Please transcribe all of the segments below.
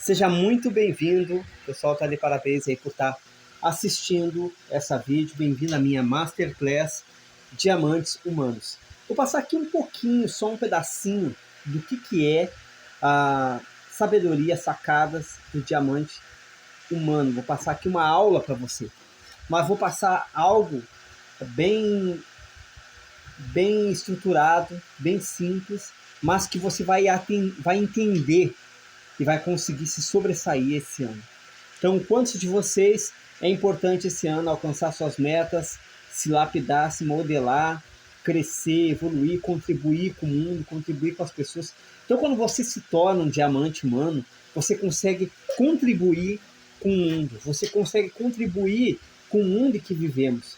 Seja muito bem-vindo, o pessoal está de parabéns aí por estar assistindo essa vídeo. Bem-vindo à minha Masterclass Diamantes Humanos. Vou passar aqui um pouquinho, só um pedacinho do que é a sabedoria, sacadas do diamante humano. Vou passar aqui uma aula para você, mas vou passar algo bem estruturado, bem simples, mas que você vai entender e vai conseguir se sobressair esse ano. Então, quantos de vocês é importante esse ano alcançar suas metas, se lapidar, se modelar, crescer, evoluir, contribuir com o mundo, contribuir com as pessoas? Então, quando você se torna um diamante humano, você consegue contribuir com o mundo, você consegue contribuir com o mundo em que vivemos.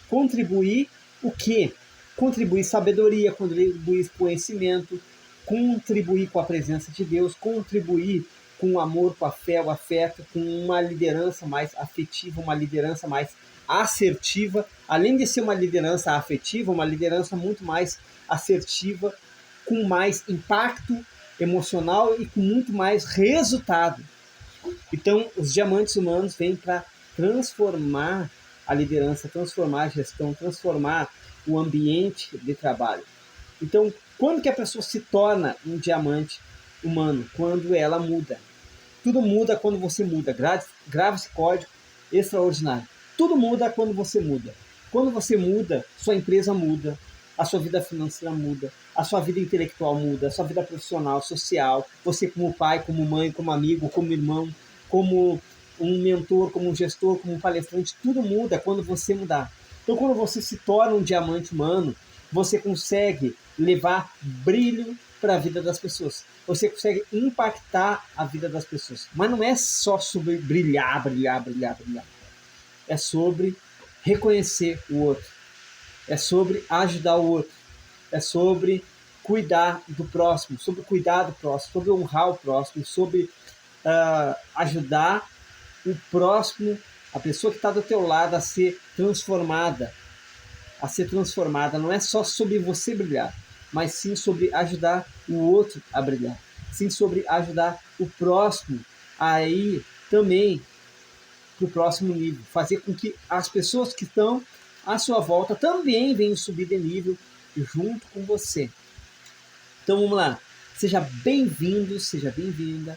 Contribuir o quê? Contribuir sabedoria, contribuir conhecimento, contribuir com a presença de Deus, contribuir com o amor, com a fé, o afeto, com uma liderança mais afetiva, uma liderança mais assertiva. Além de ser uma liderança afetiva, uma liderança muito mais assertiva, com mais impacto emocional e com muito mais resultado. Então, os diamantes humanos vêm para transformar a liderança, transformar a gestão, transformar o ambiente de trabalho. Então, quando que a pessoa se torna um diamante humano? Quando ela muda. Tudo muda quando você muda. Grave esse código extraordinário. Tudo muda quando você muda. Quando você muda, sua empresa muda, a sua vida financeira muda, a sua vida intelectual muda, a sua vida profissional, social, você como pai, como mãe, como amigo, como irmão, como um mentor, como um gestor, como um palestrante, tudo muda quando você mudar. Então, quando você se torna um diamante humano, você consegue levar brilho para a vida das pessoas. Você consegue impactar a vida das pessoas. Mas não é só sobre brilhar. É sobre reconhecer o outro. É sobre ajudar o outro. É sobre cuidar do próximo, sobre honrar o próximo, sobre ajudar o próximo, a pessoa que está do teu lado a ser transformada. Não é só sobre você brilhar, mas sim sobre ajudar o outro a brilhar. Sim sobre ajudar o próximo a ir também para o próximo nível. Fazer com que as pessoas que estão à sua volta também venham subir de nível junto com você. Então vamos lá. Seja bem-vindo, seja bem-vinda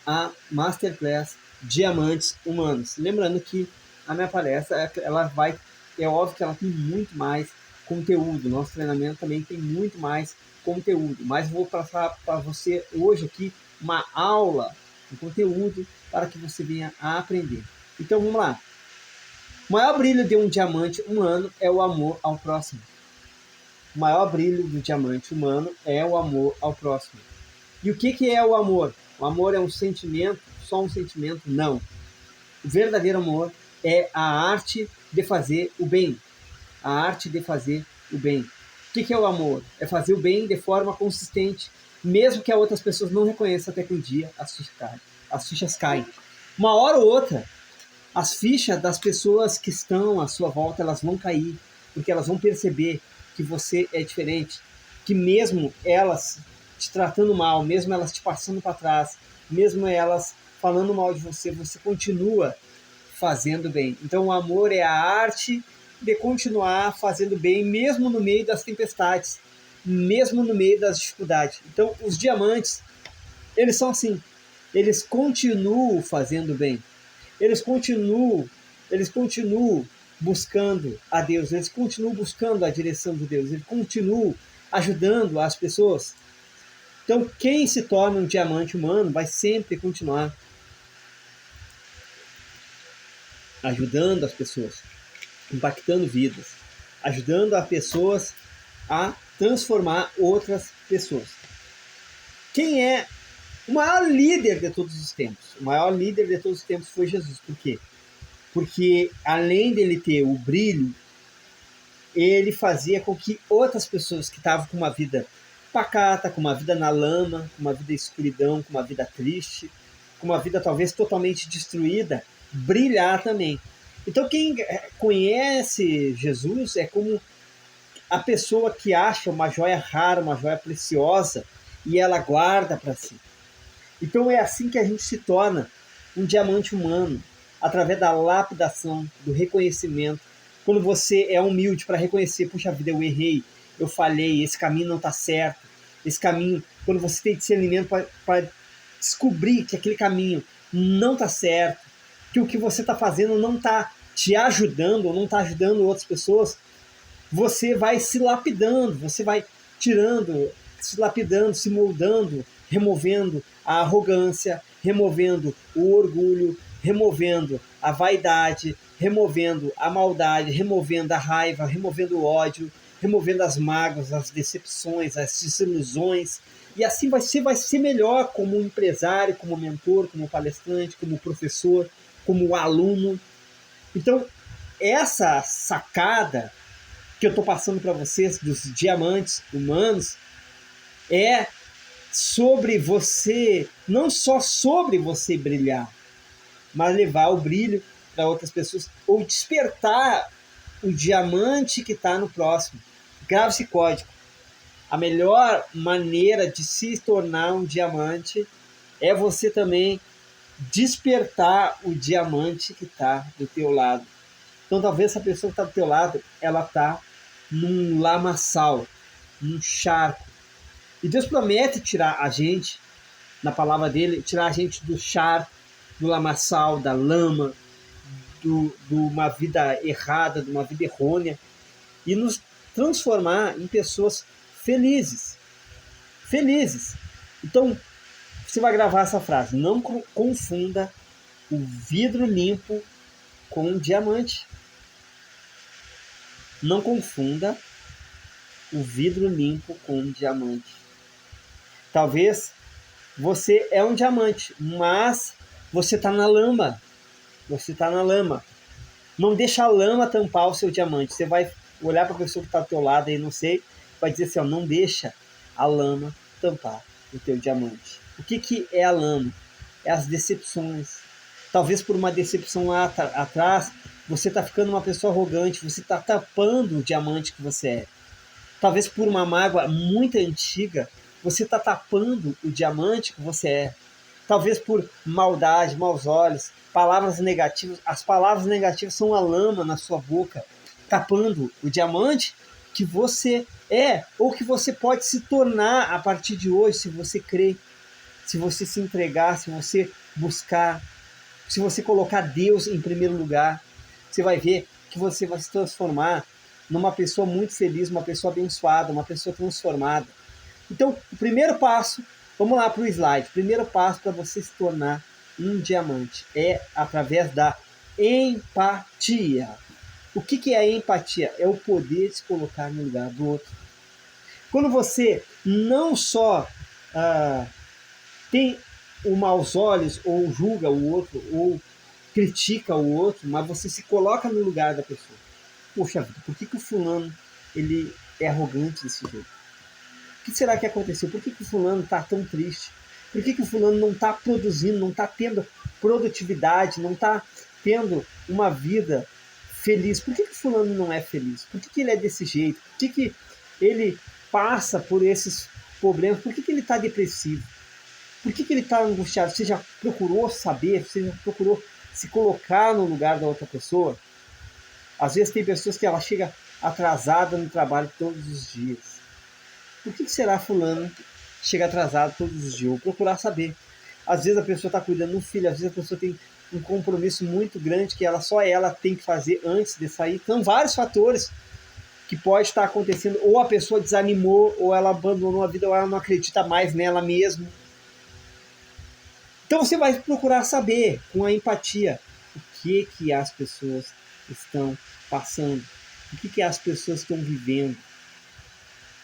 à Masterclass Diamantes Humanos. Lembrando que a minha palestra, é óbvio que ela tem muito mais conteúdo. Nosso treinamento também tem muito mais conteúdo. Mas vou passar para você hoje aqui uma aula de conteúdo para que você venha a aprender. Então vamos lá. O maior brilho de um diamante humano é o amor ao próximo. O maior brilho do diamante humano é o amor ao próximo. E o que é o amor? O amor é um sentimento, só um sentimento? Não. O verdadeiro amor é a arte de fazer o bem. A arte de fazer o bem. O que é o amor? É fazer o bem de forma consistente, mesmo que as outras pessoas não reconheçam até que um dia as fichas caem. Uma hora ou outra, as fichas das pessoas que estão à sua volta, elas vão cair, porque elas vão perceber que você é diferente, que mesmo elas te tratando mal, mesmo elas te passando para trás, mesmo elas falando mal de você, você continua fazendo bem. Então o amor é a arte de continuar fazendo bem, mesmo no meio das tempestades, mesmo no meio das dificuldades. Então os diamantes, eles são assim, eles continuam fazendo bem, eles continuam buscando a Deus, eles continuam buscando a direção de Deus, eles continuam ajudando as pessoas. Então, quem se torna um diamante humano vai sempre continuar ajudando as pessoas, impactando vidas, ajudando as pessoas a transformar outras pessoas. Quem é o maior líder de todos os tempos? O maior líder de todos os tempos foi Jesus. Por quê? Porque além dele ter o brilho, ele fazia com que outras pessoas que estavam com uma vida pacata, com uma vida na lama, com uma vida em escuridão, com uma vida triste, com uma vida talvez totalmente destruída, brilhar também. Então quem conhece Jesus é como a pessoa que acha uma joia rara, uma joia preciosa, e ela guarda para si. Então é assim que a gente se torna um diamante humano, através da lapidação, do reconhecimento. Quando você é humilde para reconhecer, puxa vida, eu errei, eu falhei, esse caminho não está certo, esse caminho, quando você tem discernimento para descobrir que aquele caminho não está certo, que o que você está fazendo não está te ajudando, ou não está ajudando outras pessoas, você vai se lapidando, você vai tirando, se lapidando, se moldando, removendo a arrogância, removendo o orgulho, removendo a vaidade, removendo a maldade, removendo a raiva, removendo o ódio, removendo as mágoas, as decepções, as desilusões. E assim você vai ser melhor como empresário, como mentor, como palestrante, como professor, como aluno. Então, essa sacada que eu estou passando para vocês dos diamantes humanos é sobre você, não só sobre você brilhar, mas levar o brilho para outras pessoas ou despertar o diamante que está no próximo. Grave esse código. A melhor maneira de se tornar um diamante é você também despertar o diamante que está do teu lado. Então talvez essa pessoa que está do teu lado, ela está num lamaçal, num charco. E Deus promete tirar a gente, na palavra dele, tirar a gente do charco, do lamaçal, da lama, de uma vida errada, de uma vida errônea, e nos transformar em pessoas felizes. Felizes. Então, você vai gravar essa frase: não confunda o vidro limpo com um diamante. Não confunda o vidro limpo com um diamante. Talvez você é um diamante, mas você está na lama. Você está na lama. Não deixa a lama tampar o seu diamante. Você vai olhar para a pessoa que está do teu lado aí, não sei, vai dizer assim, ó, não deixa a lama tampar o teu diamante. O que é a lama? É as decepções. Talvez por uma decepção lá atrás, você está ficando uma pessoa arrogante, você está tapando o diamante que você é. Talvez por uma mágoa muito antiga, você está tapando o diamante que você é. Talvez por maldade, maus olhos, palavras negativas. As palavras negativas são a lama na sua boca, tapando o diamante que você é, ou que você pode se tornar a partir de hoje, se você crer, se você se entregar, se você buscar, se você colocar Deus em primeiro lugar. Você vai ver que você vai se transformar numa pessoa muito feliz, uma pessoa abençoada, uma pessoa transformada. Então, o primeiro passo, vamos lá para o slide, o primeiro passo para você se tornar um diamante é através da empatia. O que é a empatia? É o poder de se colocar no lugar do outro. Quando você não só tem os maus olhos, ou julga o outro, ou critica o outro, mas você se coloca no lugar da pessoa. Poxa vida, por que o fulano ele é arrogante desse jeito? O que será que aconteceu? Por que o fulano está tão triste? Por que o fulano não está produzindo, não está tendo produtividade, não está tendo uma vida feliz? Por que o fulano não é feliz? Por que ele é desse jeito? Por que ele passa por esses problemas? Por que ele está depressivo? Por que ele está angustiado? Você já procurou saber? Você já procurou se colocar no lugar da outra pessoa? Às vezes tem pessoas que ela chega atrasada no trabalho todos os dias. Por que será fulano chega atrasado todos os dias? Vou procurar saber. Às vezes a pessoa está cuidando do filho, às vezes a pessoa tem um compromisso muito grande que só ela tem que fazer antes de sair. São vários fatores que pode estar acontecendo. Ou a pessoa desanimou, ou ela abandonou a vida, ou ela não acredita mais nela mesma. Então você vai procurar saber, com a empatia, o que as pessoas estão passando, o que as pessoas estão vivendo,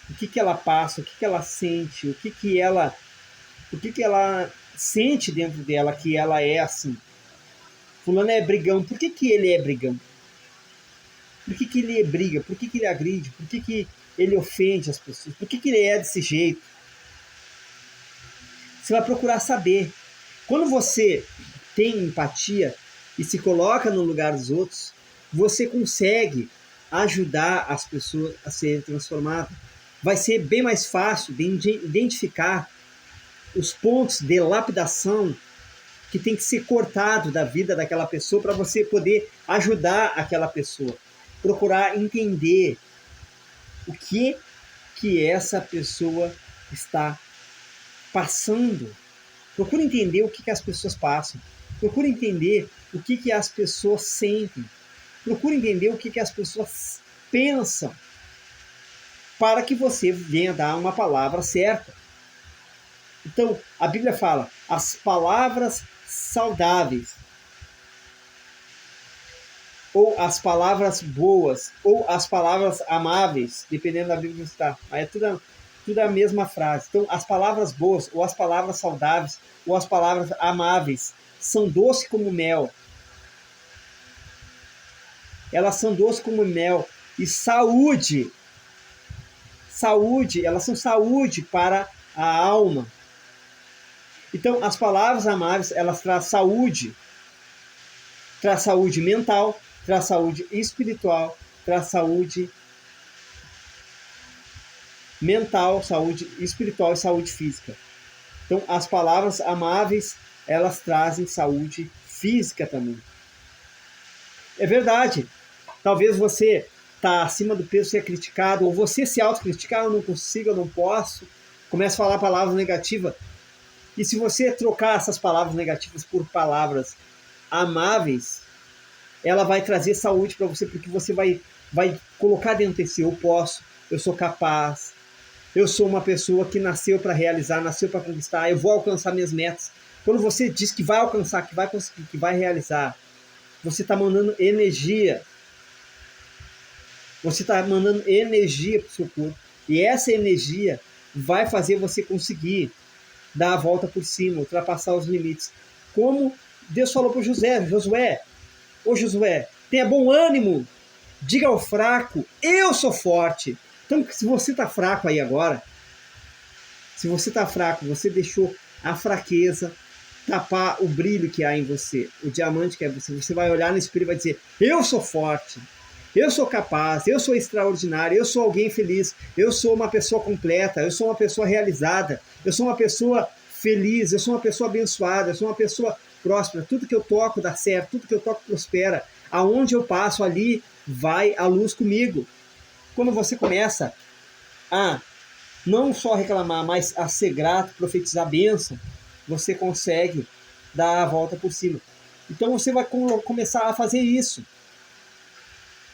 o que ela passa, o que ela sente, o que ela sente dentro dela que ela é assim. Fulano é brigão, por que ele é brigão? Por que ele briga? Por que ele agride? Por que ele ofende as pessoas? Por que ele é desse jeito? Você vai procurar saber. Quando você tem empatia e se coloca no lugar dos outros, você consegue ajudar as pessoas a serem transformadas. Vai ser bem mais fácil de identificar os pontos de lapidação que tem que ser cortado da vida daquela pessoa para você poder ajudar aquela pessoa. Procurar entender o que essa pessoa está passando. Procura entender o que as pessoas passam. Procura entender o que as pessoas sentem. Procura entender o que as pessoas pensam, para que você venha dar uma palavra certa. Então, a Bíblia fala, as palavras saudáveis, ou as palavras boas, ou as palavras amáveis, dependendo da Bíblia que está. Aí é tudo a mesma frase. Então, as palavras boas, ou as palavras saudáveis, ou as palavras amáveis, são doces como mel. Elas são doces como mel. E saúde, elas são saúde para a alma. Então, as palavras amáveis, elas trazem saúde mental, traz saúde espiritual, traz saúde mental, saúde espiritual e saúde física. Então, as palavras amáveis, elas trazem saúde física também. É verdade. Talvez você está acima do peso, ser criticado, ou você se autocriticar, eu não consigo, eu não posso, começa a falar palavras negativas. E se você trocar essas palavras negativas por palavras amáveis, ela vai trazer saúde para você, porque você vai colocar dentro de si, eu posso, eu sou capaz, eu sou uma pessoa que nasceu para realizar, nasceu para conquistar, eu vou alcançar minhas metas. Quando você diz que vai alcançar, que vai conseguir, que vai realizar, você está mandando energia. Você está mandando energia para o seu corpo. E essa energia vai fazer você conseguir dar a volta por cima, ultrapassar os limites. Como Deus falou para Josué, ô Josué, tenha bom ânimo, diga ao fraco, eu sou forte. Então, se você está fraco aí agora, se você está fraco, você deixou a fraqueza tapar o brilho que há em você, o diamante que é você. Você vai olhar no espelho e vai dizer, eu sou forte, eu sou capaz, eu sou extraordinário, eu sou alguém feliz, eu sou uma pessoa completa, eu sou uma pessoa realizada, eu sou uma pessoa feliz, eu sou uma pessoa abençoada, eu sou uma pessoa próspera, tudo que eu toco dá certo, tudo que eu toco prospera, aonde eu passo ali vai a luz comigo. Quando você começa a não só reclamar, mas a ser grato, profetizar a bênção, você consegue dar a volta por cima. Então você vai começar a fazer isso.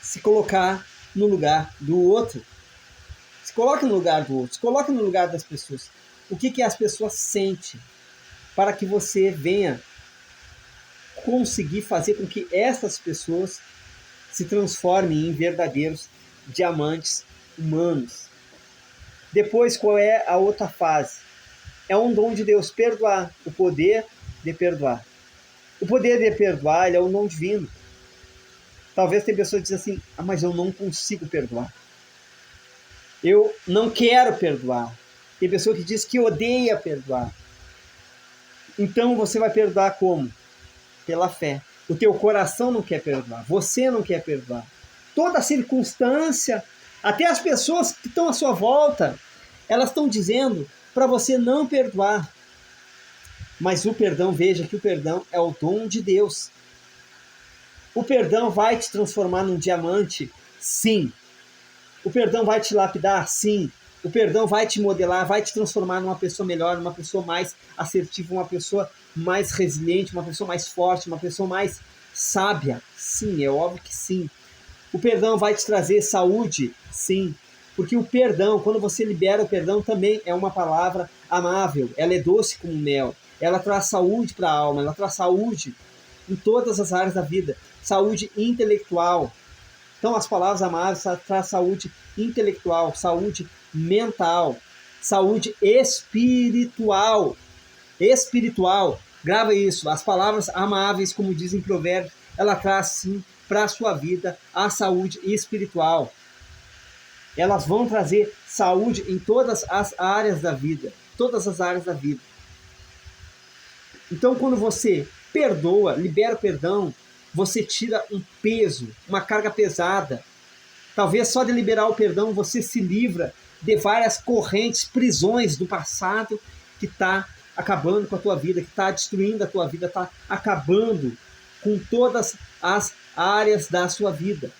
Se colocar no lugar do outro. Se coloque no lugar do outro. Se coloque no lugar das pessoas. O que as pessoas sentem, para que você venha conseguir fazer com que essas pessoas se transformem em verdadeiros diamantes humanos. Depois, qual é a outra fase? É um dom de Deus, perdoar. O poder de perdoar. O poder de perdoar, ele é um dom divino. Talvez tem pessoas que dizem assim, mas eu não consigo perdoar. Eu não quero perdoar. Tem pessoa que diz que odeia perdoar. Então você vai perdoar como? Pela fé. O teu coração não quer perdoar. Você não quer perdoar. Toda circunstância, até as pessoas que estão à sua volta, elas estão dizendo para você não perdoar. Mas o perdão, veja que o perdão é o dom de Deus. O perdão vai te transformar num diamante? Sim. O perdão vai te lapidar? Sim. O perdão vai te modelar, vai te transformar numa pessoa melhor, uma pessoa mais assertiva, uma pessoa mais resiliente, uma pessoa mais forte, uma pessoa mais sábia? Sim, é óbvio que sim. O perdão vai te trazer saúde? Sim. Porque o perdão, quando você libera o perdão, também é uma palavra amável. Ela é doce como mel. Ela traz saúde para a alma, ela traz saúde em todas as áreas da vida. Saúde intelectual. Então, as palavras amáveis trazem saúde intelectual, saúde mental, saúde espiritual. Espiritual. Grava isso. As palavras amáveis, como dizem Provérbios, ela traz sim para a sua vida a saúde espiritual. Elas vão trazer saúde em todas as áreas da vida. Todas as áreas da vida. Então, quando você perdoa, libera o perdão, você tira um peso, uma carga pesada. Talvez só de liberar o perdão você se livra de várias correntes, prisões do passado que está acabando com a tua vida, que está destruindo a tua vida, está acabando com todas as áreas da sua vida.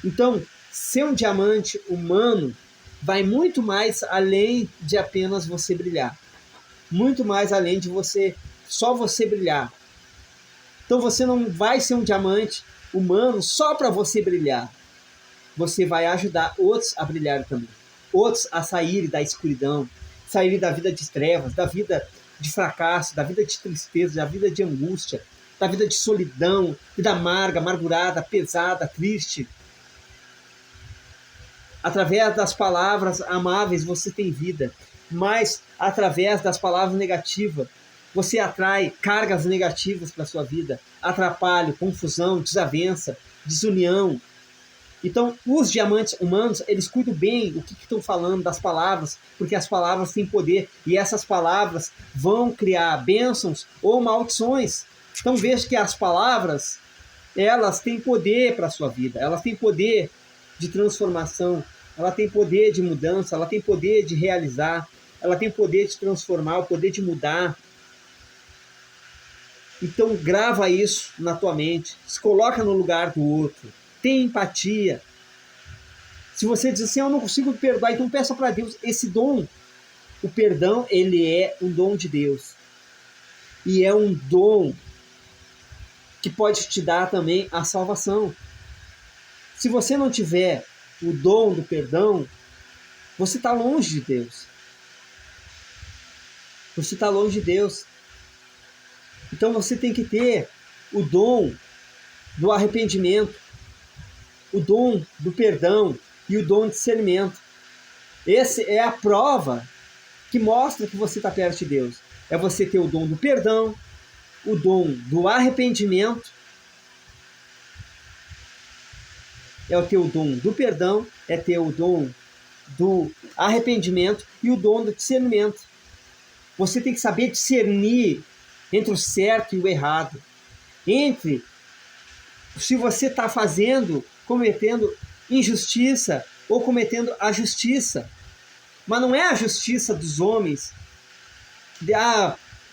Então, ser um diamante humano vai muito mais além de apenas você brilhar. Muito mais além de só você brilhar. Então você não vai ser um diamante humano só para você brilhar. Você vai ajudar outros a brilhar também. Outros a saírem da escuridão, saírem da vida de trevas, da vida de fracasso, da vida de tristeza, da vida de angústia, da vida de solidão, vida amarga, amargurada, pesada, triste. Através das palavras amáveis você tem vida, mas através das palavras negativas você atrai cargas negativas para a sua vida, atrapalho, confusão, desavença, desunião. Então, os diamantes humanos, eles cuidam bem o que estão falando das palavras, porque as palavras têm poder e essas palavras vão criar bênçãos ou maldições. Então, veja que as palavras, elas têm poder para a sua vida, elas têm poder de transformação, ela tem poder de mudança, ela tem poder de realizar, ela tem poder de transformar, o poder de mudar. Então grava isso na tua mente, se coloca no lugar do outro, tem empatia. Se você diz assim, eu não consigo perdoar, então peça para Deus esse dom. O perdão, ele é um dom de Deus. E é um dom que pode te dar também a salvação. Se você não tiver o dom do perdão, você está longe de Deus. Você está longe de Deus. Então você tem que ter o dom do arrependimento, o dom do perdão e o dom de discernimento. Essa é a prova que mostra que você está perto de Deus. É você ter o dom do perdão, o dom do arrependimento, é ter o dom do perdão, é ter o dom do arrependimento e o dom do discernimento. Você tem que saber discernir entre o certo e o errado. Entre se você está cometendo injustiça ou cometendo a justiça. Mas não é a justiça dos homens.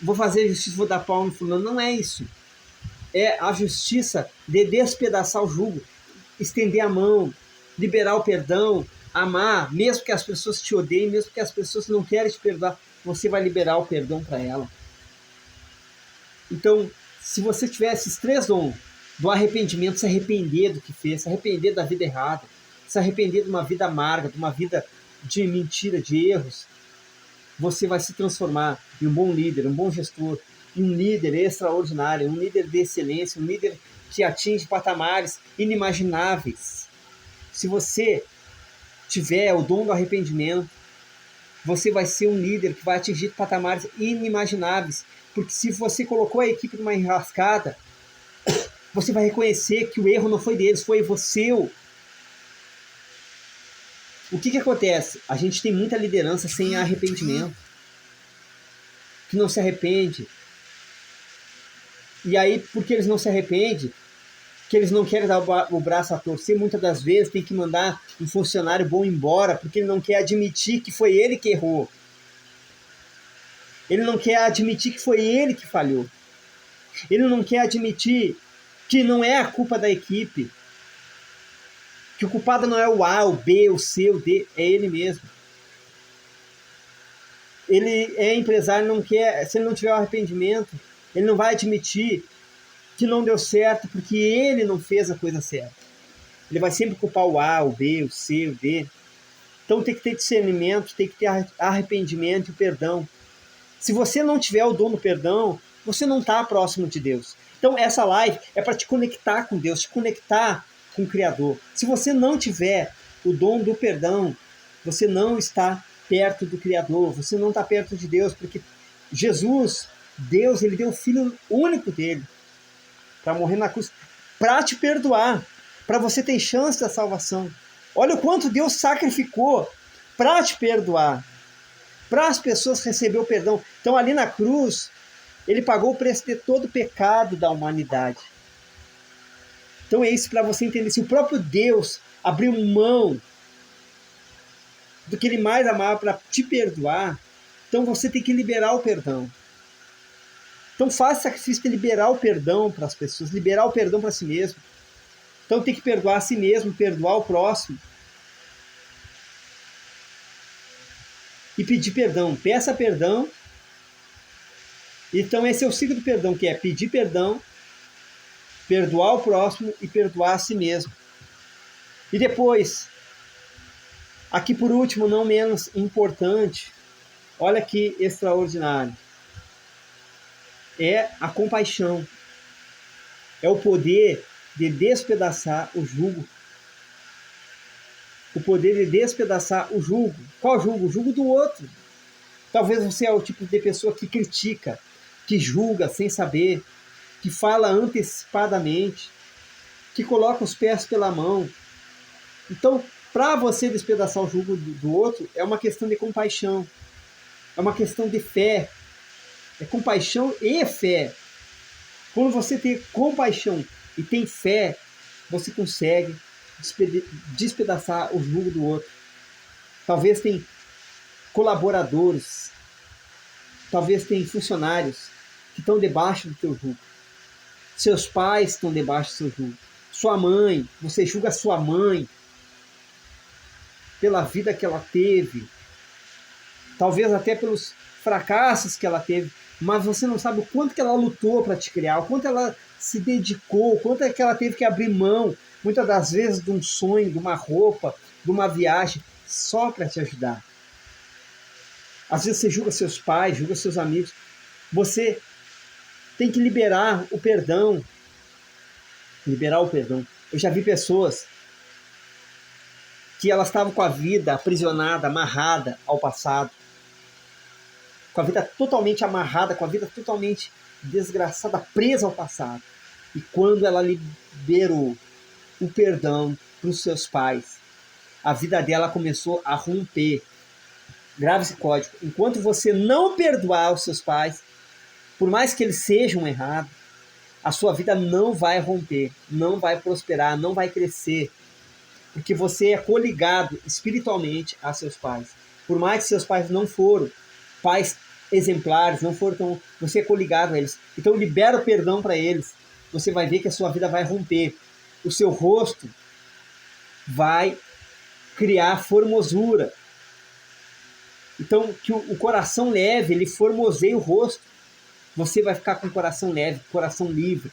Vou fazer justiça, vou dar pau no fulano. Não é isso. É a justiça de despedaçar o jugo, estender a mão, liberar o perdão, amar, mesmo que as pessoas te odeiem, mesmo que as pessoas não querem te perdoar, você vai liberar o perdão para ela. Então, se você tiver esses três dons, do arrependimento, se arrepender do que fez, se arrepender da vida errada, se arrepender de uma vida amarga, de uma vida de mentira, de erros, você vai se transformar em um bom líder, um bom gestor, em um líder extraordinário, um líder de excelência, um líder que atinge patamares inimagináveis. Se você tiver o dom do arrependimento, você vai ser um líder que vai atingir patamares inimagináveis, porque se você colocou a equipe numa enrascada, você vai reconhecer que o erro não foi deles, foi você. O que acontece? A gente tem muita liderança sem arrependimento, que não se arrepende. E aí, porque eles não se arrependem, que eles não querem dar o braço a torcer, muitas das vezes tem que mandar um funcionário bom embora, porque ele não quer admitir que foi ele que errou. Ele não quer admitir que foi ele que falhou. Ele não quer admitir que não é a culpa da equipe, que o culpado não é o A, o B, o C, o D, é ele mesmo. Ele é empresário, não quer, se ele não tiver o arrependimento, ele não vai admitir que não deu certo porque ele não fez a coisa certa. Ele vai sempre culpar o A, o B, o C, o D. Então tem que ter discernimento, tem que ter arrependimento e perdão. Se você não tiver o dom do perdão, você não está próximo de Deus. Então essa live é para te conectar com Deus, te conectar com o Criador. Se você não tiver o dom do perdão, você não está perto do Criador, você não está perto de Deus, porque Jesus, Deus, ele deu o Filho único dele para morrer na cruz, para te perdoar, para você ter chance da salvação. Olha o quanto Deus sacrificou para te perdoar, para as pessoas receber o perdão. Então ali na cruz, ele pagou o preço de todo o pecado da humanidade. Então é isso para você entender. Se o próprio Deus abriu mão do que ele mais amava para te perdoar, Então você tem que liberar o perdão. Então faça sacrifício de liberar o perdão para as pessoas, liberar o perdão para si mesmo. Então tem que perdoar a si mesmo, perdoar o próximo. E pedir perdão. Peça perdão. Então esse é o ciclo do perdão, que é pedir perdão, perdoar o próximo e perdoar a si mesmo. E depois, aqui por último, não menos importante, olha que extraordinário, é a compaixão. É o poder de despedaçar o jugo. O poder de despedaçar o jugo. Qual jugo? O jugo do outro. Talvez você é o tipo de pessoa que critica, que julga sem saber, que fala antecipadamente, que coloca os pés pela mão. Então, para você despedaçar o jugo do outro, é uma questão de compaixão, é uma questão de fé, é compaixão e fé. Quando você tem compaixão e tem fé, você consegue despedaçar o jugo do outro. Talvez tem colaboradores, talvez tem funcionários que estão debaixo do teu jugo. Seus pais estão debaixo do seu jugo. Sua mãe, você julga sua mãe pela vida que ela teve, talvez até pelos fracassos que ela teve, mas você não sabe o quanto que ela lutou para te criar, o quanto ela se dedicou, o quanto é que ela teve que abrir mão, muitas das vezes, de um sonho, de uma roupa, de uma viagem, só para te ajudar. Às vezes você julga seus pais, julga seus amigos. Você tem que liberar o perdão. Liberar o perdão. Eu já vi pessoas que elas estavam com a vida aprisionada, amarrada ao passado, com a vida totalmente amarrada, com a vida totalmente desgraçada, presa ao passado. E quando ela liberou o perdão para os seus pais, a vida dela começou a romper. Grave esse código. Enquanto você não perdoar os seus pais, por mais que eles sejam errados, a sua vida não vai romper, não vai prosperar, não vai crescer, porque você é coligado espiritualmente a seus pais. Por mais que seus pais não foram pais exemplares, não foram tão, você é coligado a eles. Então libera o perdão para eles. Você vai ver que a sua vida vai romper. O seu rosto vai criar formosura. Então que o coração leve, ele formoseia o rosto. Você vai ficar com o coração leve, coração livre.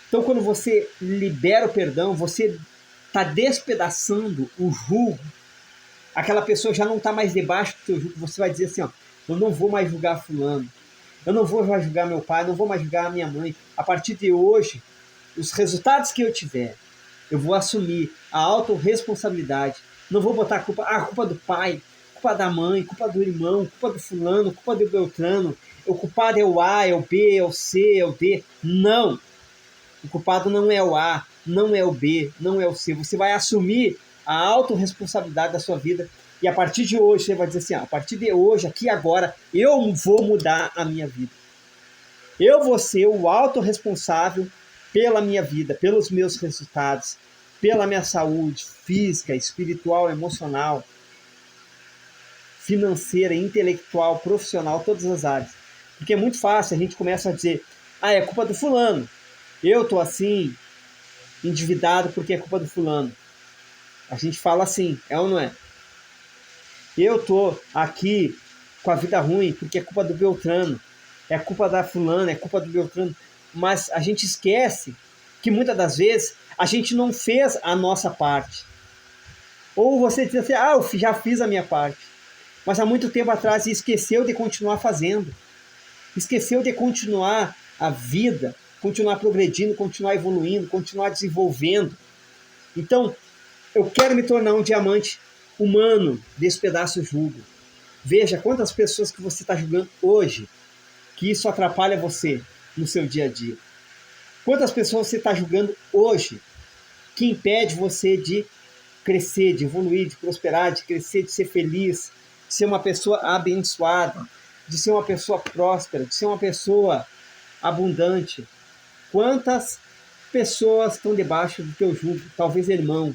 Então quando você libera o perdão, você está despedaçando o jugo. Aquela pessoa já não está mais debaixo do teu jugo. Você vai dizer assim, ó, eu não vou mais julgar fulano. Eu não vou mais julgar meu pai, não vou mais julgar a minha mãe. A partir de hoje, os resultados que eu tiver, eu vou assumir a autorresponsabilidade. Não vou botar a culpa do pai, culpa da mãe, culpa do irmão, culpa do fulano, culpa do Beltrano. O culpado é o A, é o B, é o C, é o D. Não! O culpado não é o A, não é o B, não é o C. Você vai assumir a autorresponsabilidade da sua vida. E a partir de hoje, você vai dizer assim, a partir de hoje, aqui agora, eu vou mudar a minha vida. Eu vou ser o autorresponsável pela minha vida, pelos meus resultados, pela minha saúde física, espiritual, emocional, financeira, intelectual, profissional, todas as áreas. Porque é muito fácil, a gente começa a dizer, é culpa do fulano. Eu tô assim, endividado porque é culpa do fulano. A gente fala assim, é ou não é? Eu tô aqui com a vida ruim porque é culpa do Beltrano. É culpa da fulana, é culpa do Beltrano. Mas a gente esquece que muitas das vezes a gente não fez a nossa parte. Ou você diz assim, eu já fiz a minha parte. Mas há muito tempo atrás esqueceu de continuar fazendo. Esqueceu de continuar a vida, continuar progredindo, continuar evoluindo, continuar desenvolvendo. Então, eu quero me tornar um diamante humano desse pedaço jugo. Veja quantas pessoas que você está julgando hoje, que isso atrapalha você no seu dia a dia. Quantas pessoas você está julgando hoje, que impede você de crescer, de evoluir, de prosperar, de crescer, de ser feliz, de ser uma pessoa abençoada, de ser uma pessoa próspera, de ser uma pessoa abundante. Quantas pessoas estão debaixo do teu jugo? Talvez é irmão,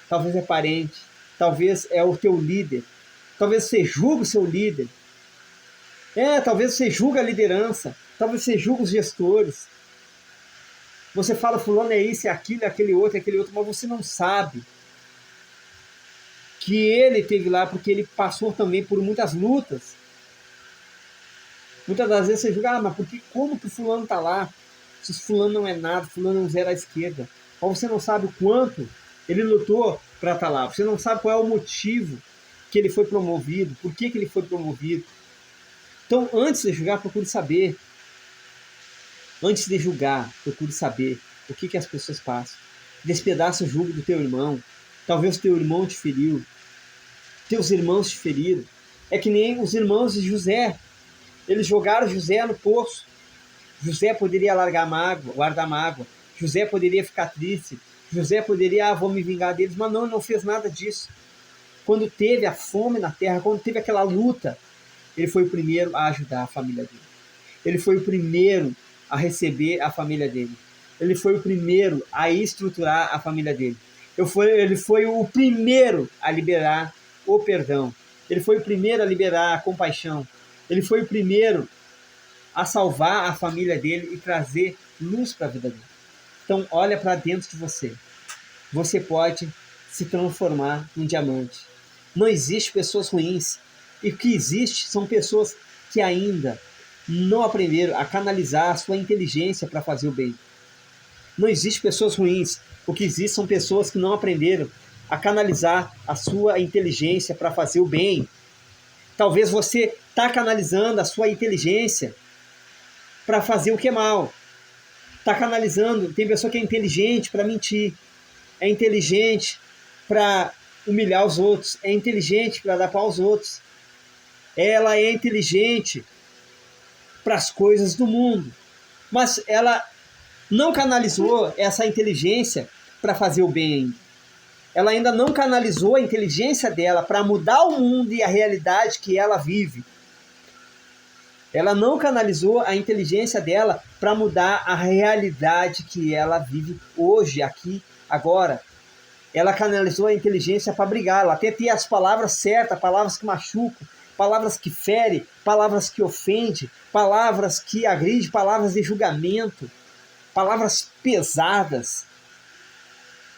talvez é parente, talvez é o teu líder. Talvez você julgue o seu líder. Talvez você julgue a liderança. Talvez você julgue os gestores. Você fala, fulano é isso, é aquilo, é aquele outro, mas você não sabe que ele esteve lá porque ele passou também por muitas lutas. Muitas das vezes você julga, mas como que o fulano está lá? Se fulano não é nada, fulano é um zero à esquerda. Mas você não sabe o quanto ele lutou para estar lá. Você não sabe qual é o motivo que ele foi promovido, por que ele foi promovido. Então, antes de julgar, procure saber. Antes de julgar, procure saber o que as pessoas passam. Despedaça o jugo do teu irmão. Talvez o teu irmão te feriu. Teus irmãos te feriram. É que nem os irmãos de José. Eles jogaram José no poço. José poderia guardar mágoa. José poderia ficar triste. José poderia, vou me vingar deles. Mas não fez nada disso. Quando teve a fome na terra, quando teve aquela luta, ele foi o primeiro a ajudar a família dele. Ele foi o primeiro a receber a família dele. Ele foi o primeiro a estruturar a família dele. Ele foi o primeiro a liberar o perdão. Ele foi o primeiro a liberar a compaixão. Ele foi o primeiro a salvar a família dele e trazer luz para a vida dele. Então, olha para dentro de você. Você pode se transformar num diamante. Não existe pessoas ruins. E o que existe são pessoas que ainda não aprenderam a canalizar a sua inteligência para fazer o bem. Não existe pessoas ruins. O que existe são pessoas que não aprenderam a canalizar a sua inteligência para fazer o bem. Talvez você está canalizando a sua inteligência para fazer o que é mal. Está canalizando. Tem pessoa que é inteligente para mentir. É inteligente para humilhar os outros. É inteligente para dar pau aos outros. Ela é inteligente para as coisas do mundo. Mas ela não canalizou essa inteligência para fazer o bem ainda. Ela ainda não canalizou a inteligência dela para mudar o mundo e a realidade que ela vive. Ela não canalizou a inteligência dela para mudar a realidade que ela vive hoje, aqui, agora. Ela canalizou a inteligência para brigar, ela até ter as palavras certas, palavras que machucam, palavras que ferem, palavras que ofendem, palavras que agridem, palavras de julgamento, palavras pesadas.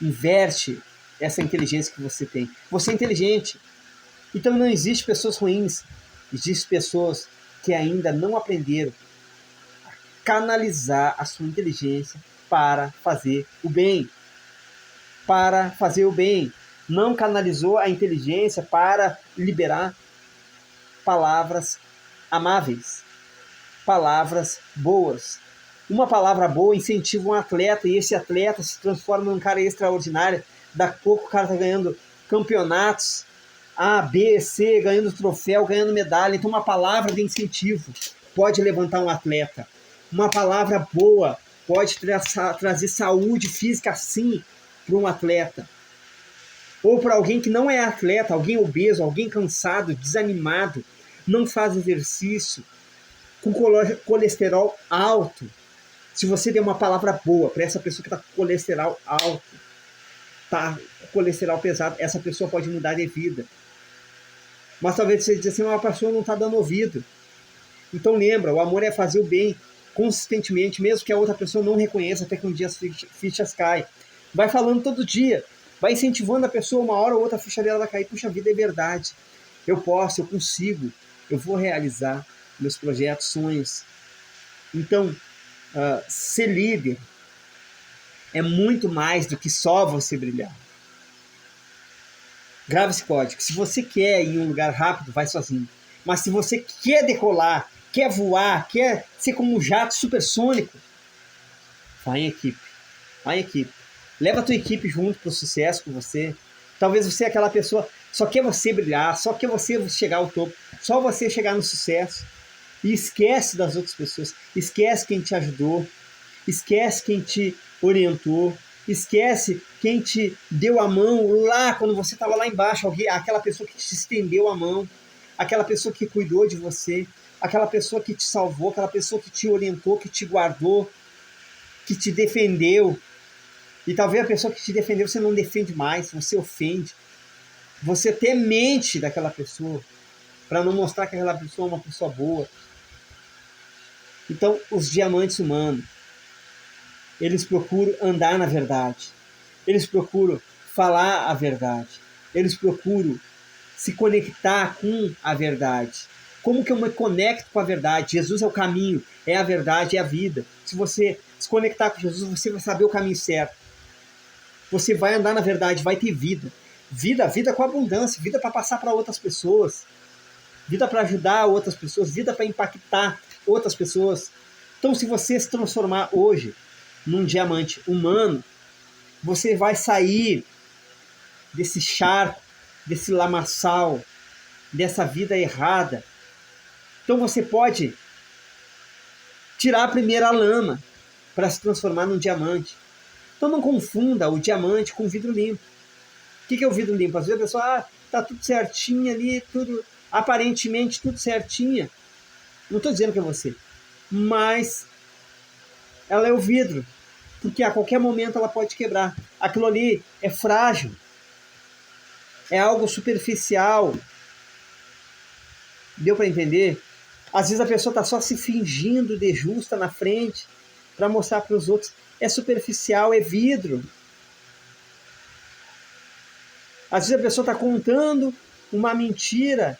Inverte essa inteligência que você tem. Você é inteligente. Então não existe pessoas ruins. Existem pessoas que ainda não aprenderam a canalizar a sua inteligência para fazer o bem. Para fazer o bem. Não canalizou a inteligência para liberar palavras amáveis. Palavras boas. Uma palavra boa incentiva um atleta e esse atleta se transforma num cara extraordinário. Daqui a pouco o cara está ganhando campeonatos A, B, C, ganhando troféu, ganhando medalha. Então uma palavra de incentivo pode levantar um atleta. Uma palavra boa pode trazer saúde física sim para um atleta. Ou para alguém que não é atleta, alguém obeso, alguém cansado, desanimado, não faz exercício, com colesterol alto. Se você der uma palavra boa para essa pessoa que está com colesterol alto, tá com colesterol pesado, essa pessoa pode mudar de vida. Mas talvez você diga assim, uma pessoa não está dando ouvido. Então lembra, o amor é fazer o bem consistentemente, mesmo que a outra pessoa não reconheça, até que um dia as fichas caem. Vai falando todo dia, vai incentivando a pessoa, uma hora ou outra a ficha dela vai cair. Puxa vida, é verdade. Eu posso, eu consigo, eu vou realizar meus projetos, sonhos. Então, ser líder é muito mais do que só você brilhar. Grave esse código. Se você quer ir em um lugar rápido, vai sozinho. Mas se você quer decolar, quer voar, quer ser como um jato supersônico, vai em equipe. Vai em equipe. Leva a tua equipe junto para o sucesso com você. Talvez você é aquela pessoa, só quer você brilhar, só quer você chegar ao topo, só você chegar no sucesso. E esquece das outras pessoas, esquece quem te ajudou, esquece quem te orientou, esquece quem te deu a mão lá quando você estava lá embaixo, aquela pessoa que te estendeu a mão, aquela pessoa que cuidou de você, aquela pessoa que te salvou, aquela pessoa que te orientou, que te guardou, que te defendeu. E talvez a pessoa que te defendeu você não defende mais, você ofende. você ter mente daquela pessoa, para não mostrar que aquela pessoa é uma pessoa boa. Então, os diamantes humanos, eles procuram andar na verdade, eles procuram falar a verdade, eles procuram se conectar com a verdade. Como que eu me conecto com a verdade? Jesus é o caminho, é a verdade, é a vida. Se você se conectar com Jesus, você vai saber o caminho certo. Você vai andar na verdade, vai ter vida. Vida com abundância, vida para passar para outras pessoas, vida para ajudar outras pessoas, vida para impactar outras pessoas. Então, se você se transformar hoje num diamante humano, você vai sair desse charco, desse lamaçal, dessa vida errada. Então você pode tirar a primeira lama para se transformar num diamante. Então não confunda o diamante com o vidro limpo. O que é o vidro limpo? Às vezes a pessoa, tá tudo certinho ali, tudo aparentemente tudo certinho. Não estou dizendo que é você, mas ela é o vidro, porque a qualquer momento ela pode quebrar. Aquilo ali é frágil, é algo superficial. Deu para entender? Às vezes a pessoa está só se fingindo de justa na frente para mostrar para os outros. É superficial, é vidro. Às vezes a pessoa está contando uma mentira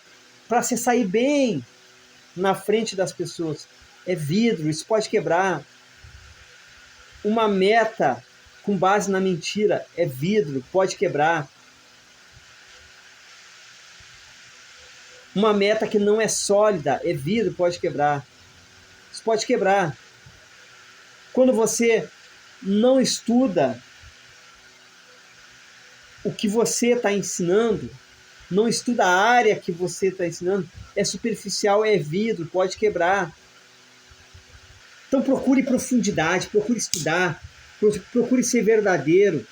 para se sair bem na frente das pessoas. É vidro, isso pode quebrar. Uma meta com base na mentira é vidro, pode quebrar. Uma meta que não é sólida é vidro, pode quebrar. Isso pode quebrar. Quando você não estuda o que você está ensinando, não estuda a área que você está ensinando, é superficial, é vidro, pode quebrar. Então procure profundidade, procure estudar, procure ser verdadeiro.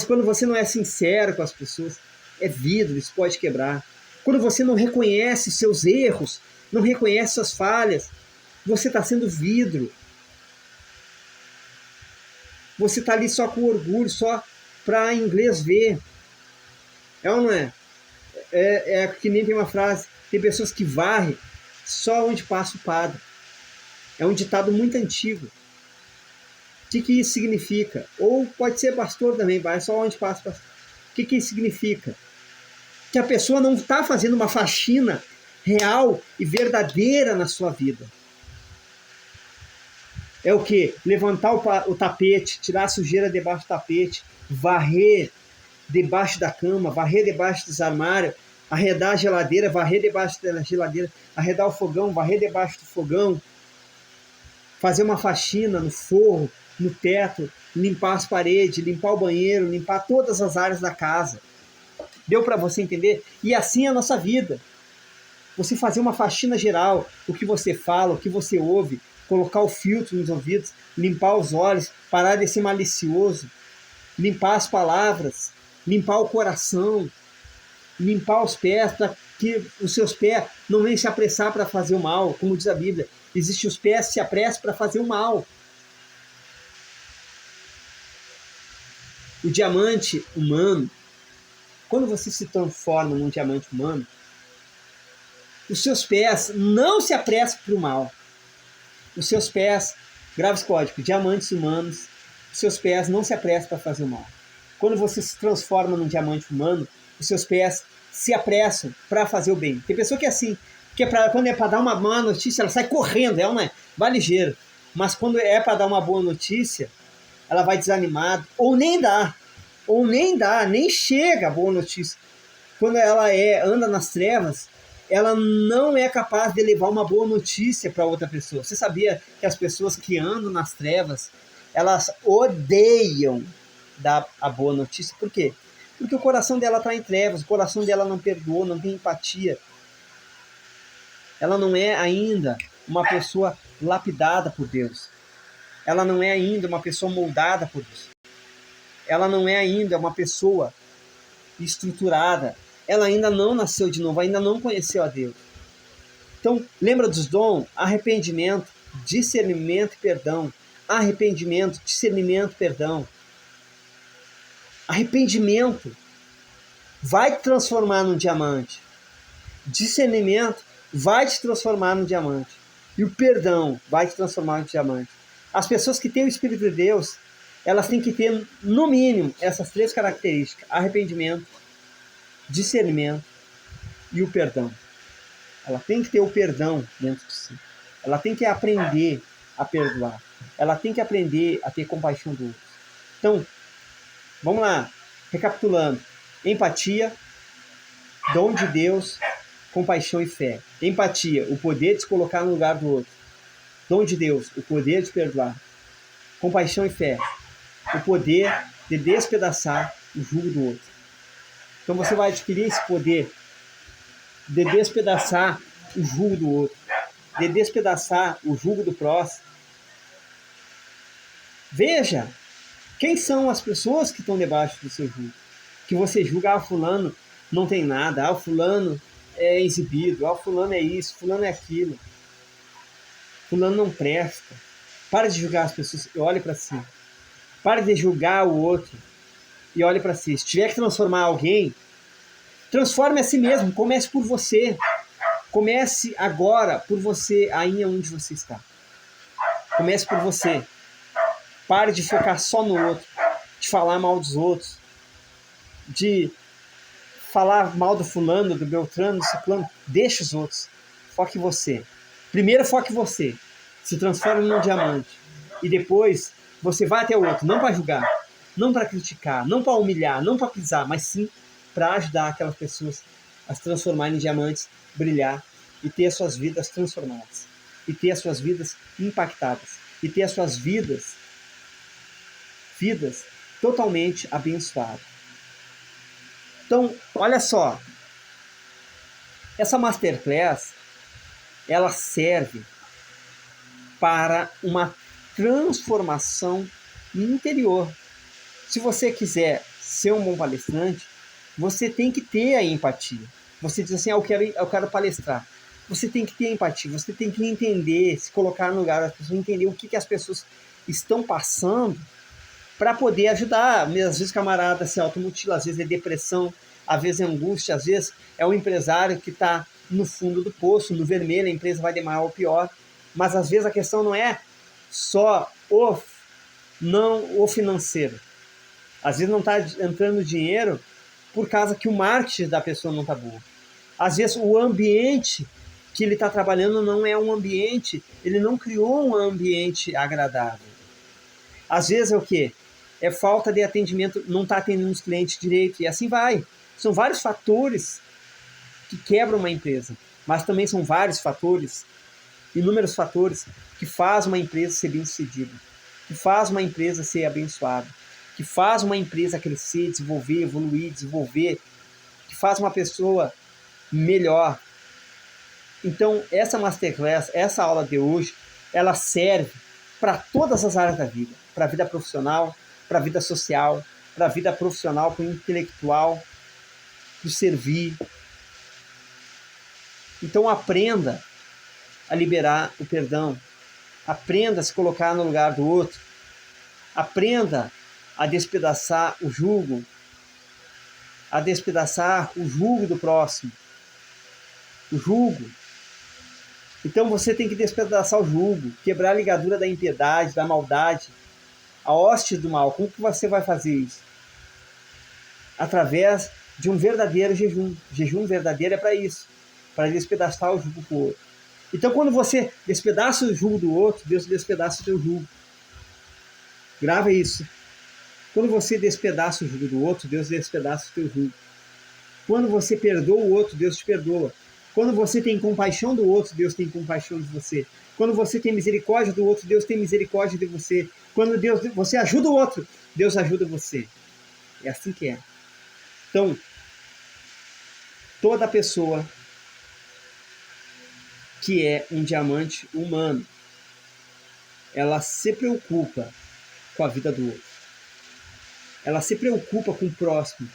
Quando você não é sincero com as pessoas, é vidro, isso pode quebrar. Quando você não reconhece seus erros, não reconhece suas falhas, você está sendo vidro. Você está ali só com orgulho, só para inglês ver. É ou não é? É que nem tem uma frase, tem pessoas que varrem só onde passa o padre. É um ditado muito antigo. O que isso significa? Ou pode ser pastor também, vai só onde passa o pastor. O que isso significa? Que a pessoa não está fazendo uma faxina real e verdadeira na sua vida. É o quê? Levantar o tapete, tirar a sujeira debaixo do tapete, varrer debaixo da cama, varrer debaixo dos armários, arredar a geladeira, varrer debaixo da geladeira, arredar o fogão, varrer debaixo do fogão, fazer uma faxina no forro, no teto, limpar as paredes, limpar o banheiro, limpar todas as áreas da casa. Deu para você entender? E assim é a nossa vida. Você fazer uma faxina geral, o que você fala, o que você ouve, colocar o filtro nos ouvidos, limpar os olhos, parar de ser malicioso, limpar as palavras, limpar o coração, limpar os pés, para que os seus pés não venham se apressar para fazer o mal, como diz a Bíblia. Existem os pés que se apressam para fazer o mal. O diamante humano, quando você se transforma num diamante humano, os seus pés não se apressam para o mal. Os seus pés, grave esse código, diamantes humanos, os seus pés não se apressam para fazer o mal. Quando você se transforma num diamante humano, os seus pés se apressam para fazer o bem. Tem pessoa que é assim, que quando é para dar uma má notícia, ela sai correndo, ela não é, vai ligeiro. Mas quando é para dar uma boa notícia, ela vai desanimada, ou nem dá, nem chega a boa notícia. Quando ela anda nas trevas, ela não é capaz de levar uma boa notícia para outra pessoa. Você sabia que as pessoas que andam nas trevas, elas odeiam dar a boa notícia? Por quê? Porque o coração dela está em trevas, o coração dela não perdoou, não tem empatia. Ela não é ainda uma pessoa lapidada por Deus. Ela não é ainda uma pessoa moldada por Deus. Ela não é ainda uma pessoa estruturada. Ela ainda não nasceu de novo, ainda não conheceu a Deus. Então, lembra dos dons? Arrependimento, discernimento e perdão. Arrependimento, discernimento, perdão. Arrependimento. vai te transformar num diamante. Discernimento vai te transformar num diamante. E o perdão vai te transformar num diamante. As pessoas que têm o Espírito de Deus, elas têm que ter, no mínimo, essas 3 características: arrependimento, discernimento e o perdão. Ela tem que ter o perdão dentro de si. Ela tem que aprender a perdoar. Ela tem que aprender a ter compaixão do outro. Então, vamos lá. Recapitulando. Empatia, dom de Deus, compaixão e fé. Empatia, o poder de se colocar no lugar do outro. Dom de Deus, o poder de perdoar. Compaixão e fé, o poder de despedaçar o jugo do outro. Então você vai adquirir esse poder de despedaçar o jugo do outro, de despedaçar o jugo do próximo. Veja quem são as pessoas que estão debaixo do seu jugo. Que você julga, fulano não tem nada, fulano é exibido, fulano é isso, fulano é aquilo. Fulano não presta. Para de julgar as pessoas e olhe para si. Pare de julgar o outro e olhe para si. Se tiver que transformar alguém, transforme a si mesmo. Comece por você. Comece agora por você, aí onde você está. Comece por você. Pare de focar só no outro, de falar mal dos outros, de falar mal do fulano, do beltrano, do ciclano. Deixa os outros. Foque em você. Primeiro foque em você. Se transforme num diamante. E depois você vai até o outro, não para julgar, não para criticar, não para humilhar, não para pisar, mas sim para ajudar aquelas pessoas a se transformarem em diamantes, brilhar e ter as suas vidas transformadas, e ter as suas vidas impactadas, e ter as suas vidas totalmente abençoadas. Então, olha só, essa masterclass, ela serve para uma transformação interior. Se você quiser ser um bom palestrante, você tem que ter a empatia. Você diz assim, eu quero palestrar. Você tem que ter empatia, você tem que entender, se colocar no lugar das pessoas, entender o que as pessoas estão passando para poder ajudar. Às vezes o camarada se automutila, às vezes é depressão, às vezes é angústia, às vezes é o empresário que está no fundo do poço, no vermelho, a empresa vai de mal ao pior. Mas às vezes a questão não é só o financeiro. Às vezes não está entrando dinheiro por causa que o marketing da pessoa não está bom. Às vezes o ambiente que ele está trabalhando não é um ambiente, ele não criou um ambiente agradável. Às vezes é o quê? É falta de atendimento, não está atendendo os clientes direito, e assim vai. São vários fatores que quebram uma empresa, mas também são vários fatores, inúmeros fatores, que faz uma empresa ser bem-sucedida, que faz uma empresa ser abençoada, que faz uma empresa crescer, desenvolver, evoluir, desenvolver, que faz uma pessoa melhor. Então, essa masterclass, essa aula de hoje, ela serve para todas as áreas da vida, para a vida profissional, para a vida social, para a vida profissional, para o intelectual, para o servir. Então, aprenda a liberar o perdão, aprenda a se colocar no lugar do outro, aprenda a despedaçar o jugo, do próximo, o jugo. Então você tem que despedaçar o jugo, quebrar a ligadura da impiedade, da maldade, a hoste do mal. Como que você vai fazer isso? Através de um verdadeiro jejum. Jejum verdadeiro é para isso, para despedaçar o jugo do outro. Então quando você despedaça o jugo do outro, Deus despedaça o teu jugo. Grava isso. Quando você despedaça o jugo do outro, Deus despedaça o teu jugo. Quando você perdoa o outro, Deus te perdoa. Quando você tem compaixão do outro, Deus tem compaixão de você. Quando você tem misericórdia do outro, Deus tem misericórdia de você. Quando você ajuda o outro, Deus ajuda você. É assim que é. Então, toda pessoa que é um diamante humano, ela se preocupa com a vida do outro. Ela se preocupa com o próximo.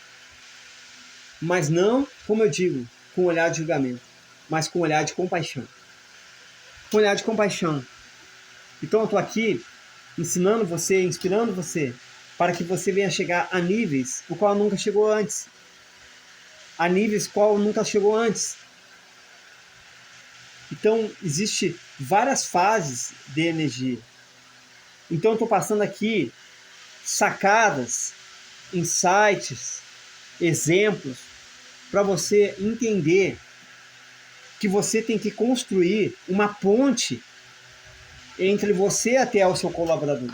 Mas não, como eu digo, com olhar de julgamento, mas com olhar de compaixão. Com olhar de compaixão. Então eu estou aqui ensinando você, inspirando você, para que você venha chegar a níveis o qual nunca chegou antes. a níveis qual nunca chegou antes. Então, existe várias fases de energia. Então, eu estou passando aqui sacadas, insights, exemplos, para você entender que você tem que construir uma ponte entre você até o seu colaborador.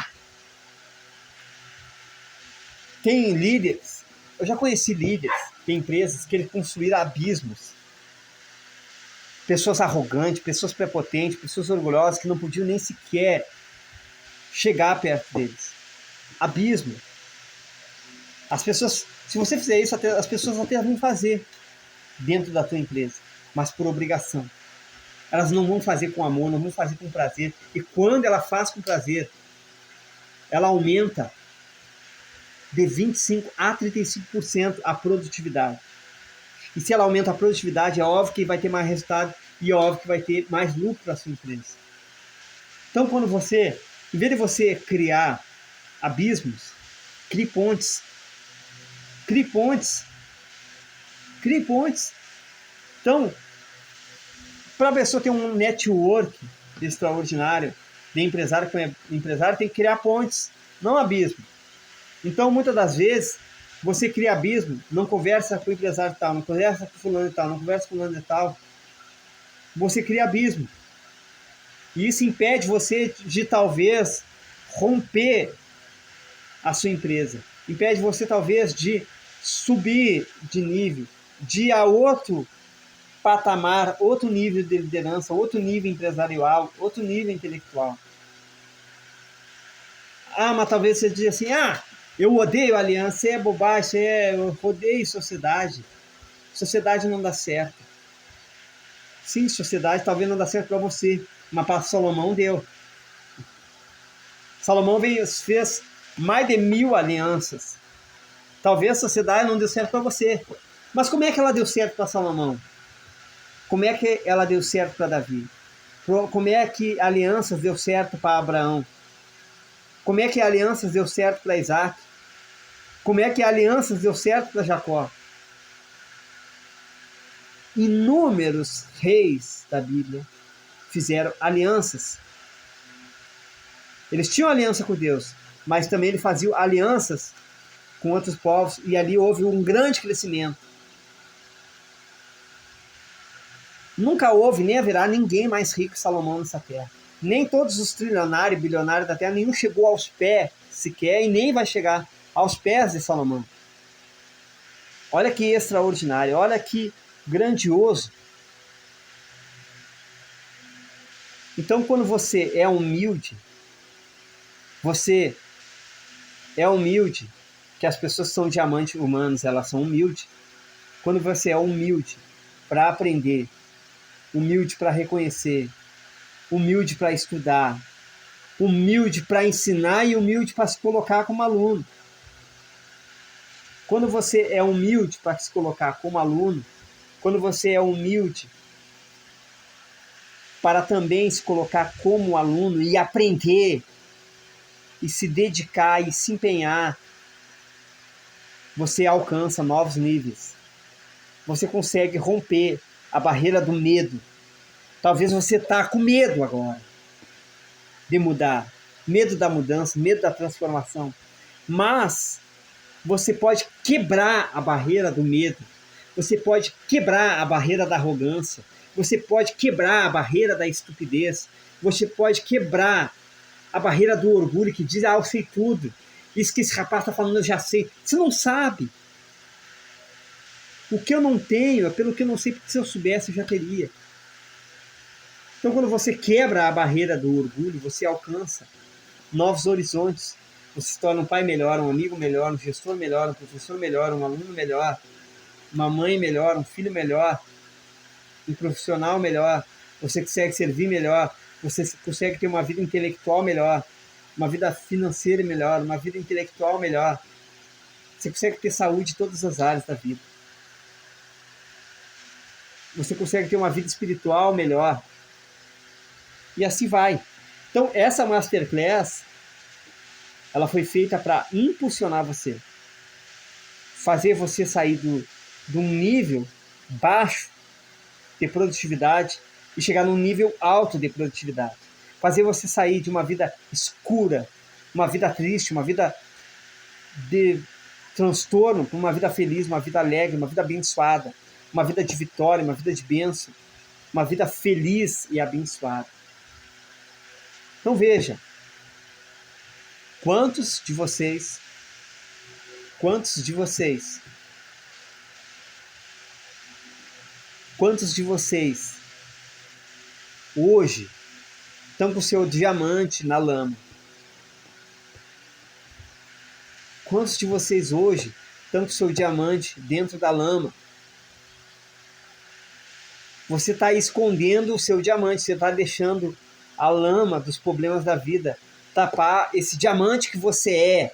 Tem líderes, eu já conheci líderes de empresas que eles construíram abismos. Pessoas arrogantes, pessoas prepotentes, pessoas orgulhosas que não podiam nem sequer chegar perto deles. Abismo. As pessoas, se você fizer isso, as pessoas até vão fazer dentro da tua empresa, mas por obrigação. Elas não vão fazer com amor, não vão fazer com prazer. E quando ela faz com prazer, ela aumenta de 25% a 35% a produtividade. E se ela aumenta a produtividade, é óbvio que vai ter mais resultado e é óbvio que vai ter mais lucro para a sua empresa. Então, quando você, em vez de você criar abismos, crie pontes. Crie pontes. Crie pontes. Então, para a pessoa ter um network extraordinário, de empresário com empresário, tem que criar pontes, não abismo. Então, muitas das vezes, você cria abismo, não conversa com o empresário tal, não conversa com fulano e tal, não conversa com fulano e tal. Você cria abismo. E isso impede você de, talvez, romper a sua empresa. Impede você, talvez, de subir de nível, de ir a outro patamar, outro nível de liderança, outro nível empresarial, outro nível intelectual. Mas talvez você diga assim, eu odeio aliança, é bobagem, eu odeio sociedade. Sociedade não dá certo. Sim, sociedade talvez não dá certo para você, mas para Salomão deu. Salomão fez mais de 1000 alianças. Talvez a sociedade não deu certo para você. Mas como é que ela deu certo para Salomão? Como é que ela deu certo para Davi? Como é que alianças deu certo para Abraão? Como é que alianças deu certo para Isaac? Como é que alianças deu certo para Jacó? Inúmeros reis da Bíblia fizeram alianças. Eles tinham aliança com Deus, mas também eles faziam alianças com outros povos, e ali houve um grande crescimento. Nunca houve, nem haverá ninguém mais rico que Salomão nessa terra. Nem todos os trilionários, bilionários da terra, nenhum chegou aos pés sequer, e nem vai chegar aos pés de Salomão. Olha que extraordinário, olha que grandioso. Então, quando você é humilde, que as pessoas são diamantes humanos, elas são humildes. Quando você é humilde para aprender, humilde para reconhecer, humilde para estudar, humilde para ensinar e humilde para se colocar como aluno. Quando você é humilde para se colocar como aluno, quando você é humilde para também se colocar como aluno e aprender, e se dedicar e se empenhar, você alcança novos níveis. Você consegue romper a barreira do medo. Talvez você está com medo agora de mudar, medo da mudança, medo da transformação. Mas você pode quebrar a barreira do medo. Você pode quebrar a barreira da arrogância. Você pode quebrar a barreira da estupidez. Você pode quebrar a barreira do orgulho que diz, eu sei tudo. Isso que esse rapaz está falando, eu já sei. Você não sabe. O que eu não tenho é pelo que eu não sei, porque se eu soubesse eu já teria. Então, quando você quebra a barreira do orgulho, você alcança novos horizontes. Você se torna um pai melhor, um amigo melhor, um gestor melhor, um professor melhor, um aluno melhor, uma mãe melhor, um filho melhor, um profissional melhor. Você consegue servir melhor, você consegue ter uma vida intelectual melhor, uma vida financeira melhor, uma vida intelectual melhor. Você consegue ter saúde em todas as áreas da vida. Você consegue ter uma vida espiritual melhor. E assim vai. Então, essa Masterclass, ela foi feita para impulsionar você. Fazer você sair de um nível baixo de produtividade e chegar num nível alto de produtividade. Fazer você sair de uma vida escura, uma vida triste, uma vida de transtorno, para uma vida feliz, uma vida alegre, uma vida abençoada, uma vida de vitória, uma vida de bênção, uma vida feliz e abençoada. Então veja, quantos de vocês hoje estão com o seu diamante na lama? Quantos de vocês hoje estão com o seu diamante dentro da lama? Você está escondendo o seu diamante, você está deixando a lama dos problemas da vida tapar esse diamante que você é.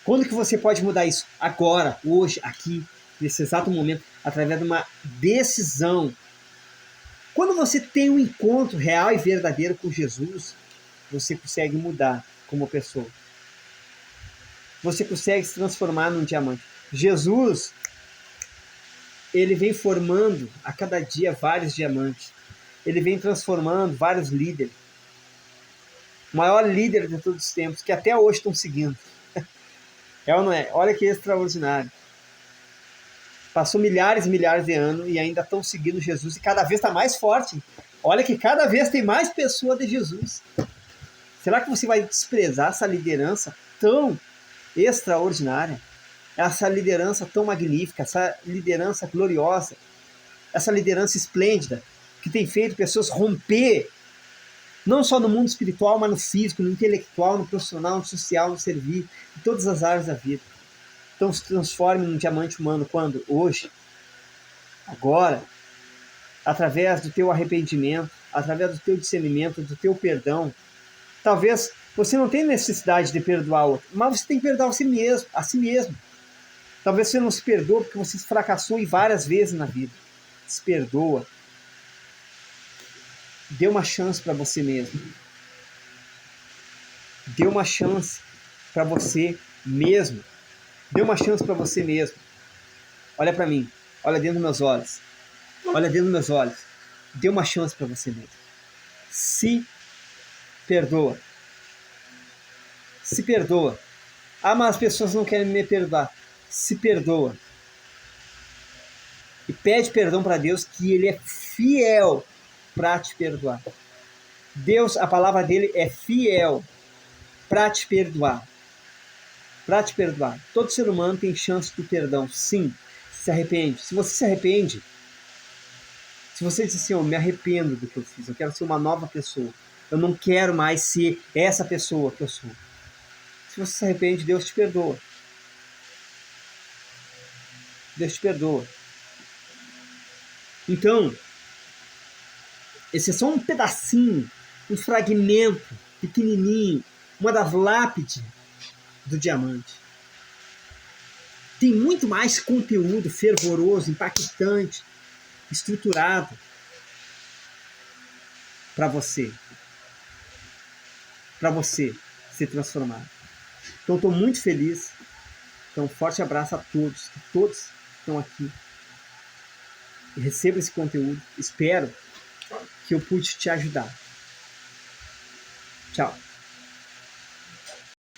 Quando que você pode mudar isso? Agora, hoje, aqui, nesse exato momento, através de uma decisão. Quando você tem um encontro real e verdadeiro com Jesus, você consegue mudar como pessoa. Você consegue se transformar num diamante. Jesus, ele vem formando a cada dia vários diamantes. Ele vem transformando vários líderes. O maior líder de todos os tempos, que até hoje estão seguindo. É ou não é? Olha que extraordinário. Passou milhares e milhares de anos e ainda estão seguindo Jesus e cada vez está mais forte. Olha que cada vez tem mais pessoas de Jesus. Será que você vai desprezar essa liderança tão extraordinária? Essa liderança tão magnífica, essa liderança gloriosa, essa liderança esplêndida, que tem feito pessoas romper, não só no mundo espiritual, mas no físico, no intelectual, no profissional, no social, no servir, em todas as áreas da vida. Então se transforme num diamante humano quando? Hoje, agora, através do teu arrependimento, através do teu discernimento, do teu perdão. Talvez você não tenha necessidade de perdoar o outro, mas você tem que perdoar a si mesmo. Talvez você não se perdoe porque você fracassou várias vezes na vida. Se perdoa. Dê uma chance para você mesmo. Dê uma chance para você mesmo. Dê uma chance para você mesmo. Olha para mim. Olha dentro dos meus olhos. Olha dentro dos meus olhos. Dê uma chance para você mesmo. Se perdoa. Se perdoa. Ah, mas as pessoas não querem me perdoar. Se perdoa. E pede perdão para Deus, que Ele é fiel para te perdoar. Deus, a palavra dele é fiel para te perdoar. Para te perdoar. Todo ser humano tem chance de perdão, sim. Se arrepende. Se você se arrepende, se você diz assim, eu me arrependo do que eu fiz, eu quero ser uma nova pessoa, eu não quero mais ser essa pessoa que eu sou. Se você se arrepende, Deus te perdoa. Deus te perdoa. Então, esse é só um pedacinho, um fragmento pequenininho, uma das lápides do diamante. Tem muito mais conteúdo fervoroso, impactante, estruturado para você se transformar. Então, estou muito feliz. Então, um forte abraço a todos, que todos estão aqui. E receba esse conteúdo. Espero que eu pude te ajudar. Tchau.